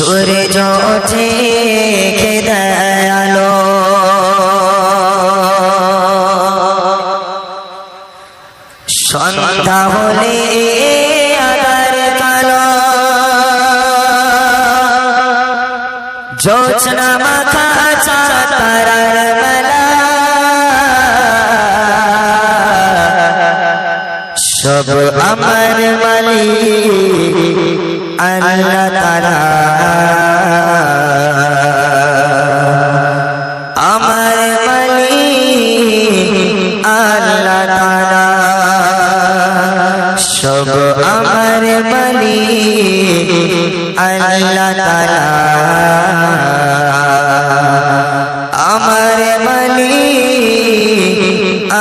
সূর্য ওঠে কে দয়ালো সন্ধ্যা হলে আধার কালো জোছনা মাথা তারার মেলা সব আমার মালিক আল্লাহ তাআলা আমার মালিক আল্লাহ তাআলা সব আমার মালিক আল্লাহ তাআলা আমার মালিক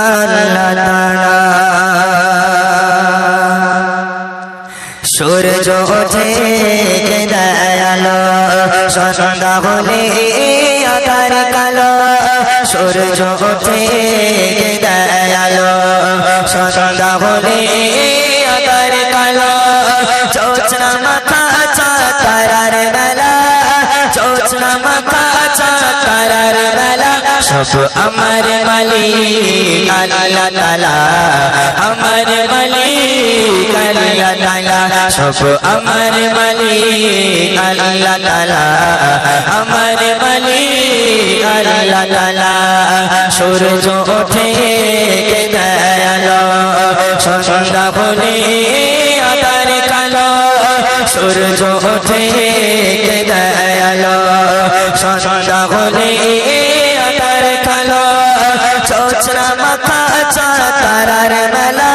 আল্লাহ তাআলা সূর্য ওঠে কে দয়ালো সন্ধ্যা হলে আধার কালো সূর্য ওঠে কে দয়ালো সন্ধ্যা হলে আধার কালো জোছনা মাথা তারার বেলা জোছনা মাথা তারার বেলা সব আমার মালিক আল্লাহ তাআলা আমার মালিক আল্লাহ তাআলা সব আমার মালিক আল্লাহ তাআলা আমার মালিক আল্লাহ তাআলা সূর্য ওঠে কে দয়ালো সন্ধ্যা হলে আধার কালো সূর্য ওঠে কে দয়ালো সন্ধ্যা হলে আধার কালো জোছনা মাথা তারার মেলা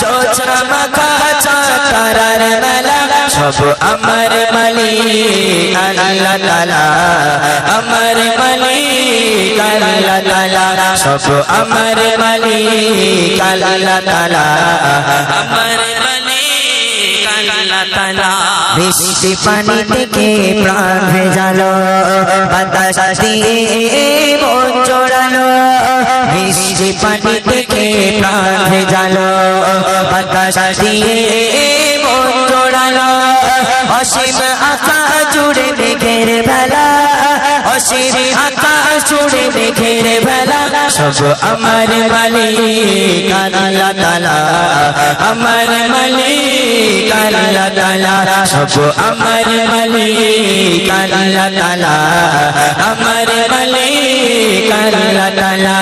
জোছনা মাথা তারার মেলা সব আমার মালিক আল্লাহ তাআলা আমার মালিক আল্লাহ তাআলা সব আমার মালিক আল্লাহ তাআলা আমার মালিক আল্লাহ তাআলা বৃষ্টি পানি থেকে প্রাণ ভেজালো বাতাস দিয়ে মন জোড়ালো বৃষ্টি পানি থেকে প্রাণ ভেজালো বাতাস দিয়ে মন জোড়ালো অসীম আকাশ জুড়ে মেঘের ভেলা অসীম আকাশ জুড়ে মেঘের ভেলা সব আমার মালিক আল্লাহ তাআলা আমার মালিক আল্লাহ তাআলা সব আমার মালিক আল্লাহ তাআলা আমার মালিক আল্লাহ তাআলা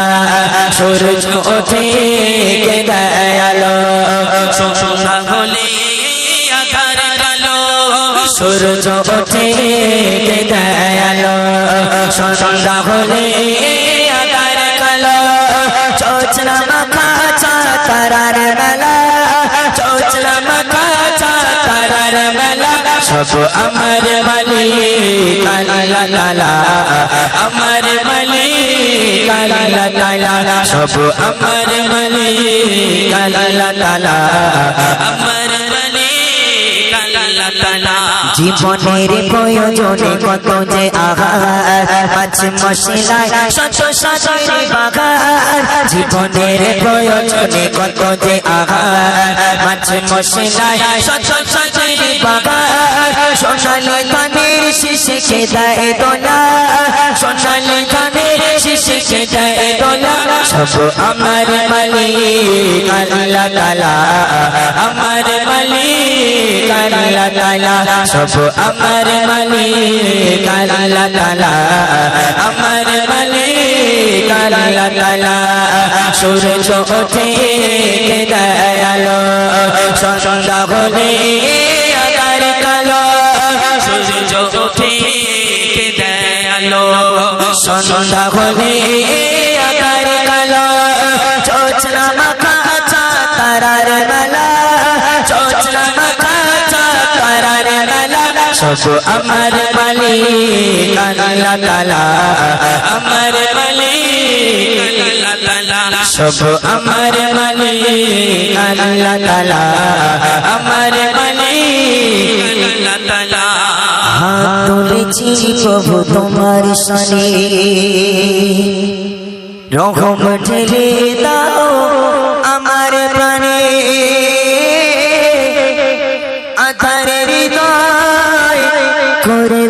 সূর্য ওঠে কে দয়ালো সন্ধ্যা হলে আধার কালো সূর্য ওঠে কে দয়ালো সন্ধ্যা হলে আধার কালো জোছনা মাথা তারার মেলা জোছনা মাথা তারার মেলা সব আমার মালিক আল্লাহ তাআলা আমার মালিক আল্লাহ তাআলা সব আমার মালিক আল্লাহ তাআলা আমার মালিক আল্লাহ তাআলা জীবনের প্রয়োজনে কত যে আহার মাছ মশলায় শত শত বাগান জীবনের প্রয়োজনে কত যে আহার মাছ মশলায় শত শত বাগান সোনালী ধানের শীষে দেয় দোলা সোনালী ধানের শীষে দেয় দোলা সব আমার মালিক আল্লাহ তাআলা আমার মালিক আল্লাহ তাআলা সব আমার মালিক আল্লাহ তাআলা আমার মালিক আল্লাহ তাআলা সূর্য ওঠে কে দয়ালো সন্ধ্যা হলে আধার কালো সূর্য ওঠে কে দয়ালো সন্ধ্যা হলে আধার কালো জোছনা মাথা তারার মেলা জোছনা মাথা তারার মেলা সব আমার মালিক আল্লাহ তাআলা আমার মালিক আল্লাহ তাআলা সব আমার মালিক আল্লাহ তাআলা আমার মালিক আল্লাহ তাআলা হাত তুলেছি প্রভু তোমার শানে রহম ঢেলে দাও আমার প্রাণে আধার হৃদয় করে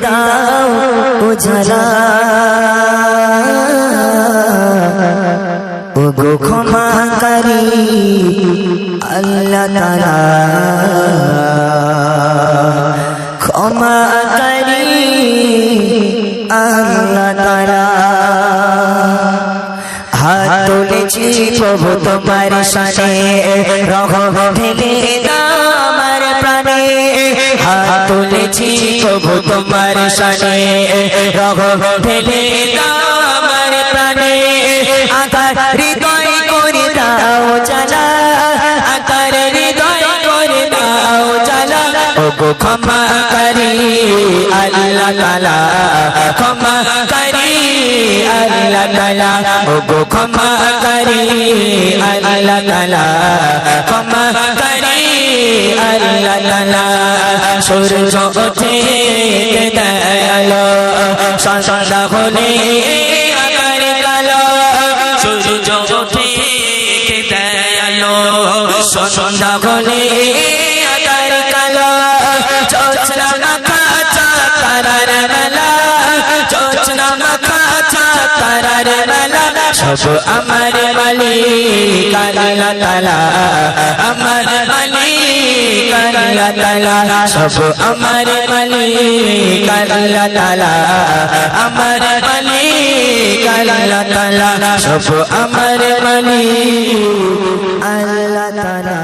উজালা ও গো ক্ষমাকারী আল্লাহ তাআলা ক্ষমাকারী আল্লাহ তাআলা হাত তুলেছি প্রভু তোমার শানে রহম ঢেলে দাও আমার প্রাণে হাত তুলেছি প্রভু তোমার শানে রহম ঢেলে দাও আমার প্রাণে আকার হৃদয় করে দাও জালা আকার হৃদয় করে দাও জালা ও গো ক্ষমাকারী আল্লাহ তাআলা ক্ষমাকারী আল্লাহ তাআলা ও গো ক্ষমাকারী আল্লাহ তাআলা ক্ষমাকারী আল্লাহ তাআলা সূর্য ওঠে দয়ালো সন্ধ্যা হলে আকার কালো সূর্য ওঠে দয়ালো সন্ধ্যা হলে আকার কালো চোচলা মাখা তারার মেলা চোচলা মাখা তারার মেলা সব আমার মালিক আল্লাহ তাআলা আমার মালিক আল্লাহ তাআলা সব আমার মালিক আল্লাহ তাআলা আমার মালিক আল্লাহ তাআলা সব আমার মালিক আল্লাহ তাআলা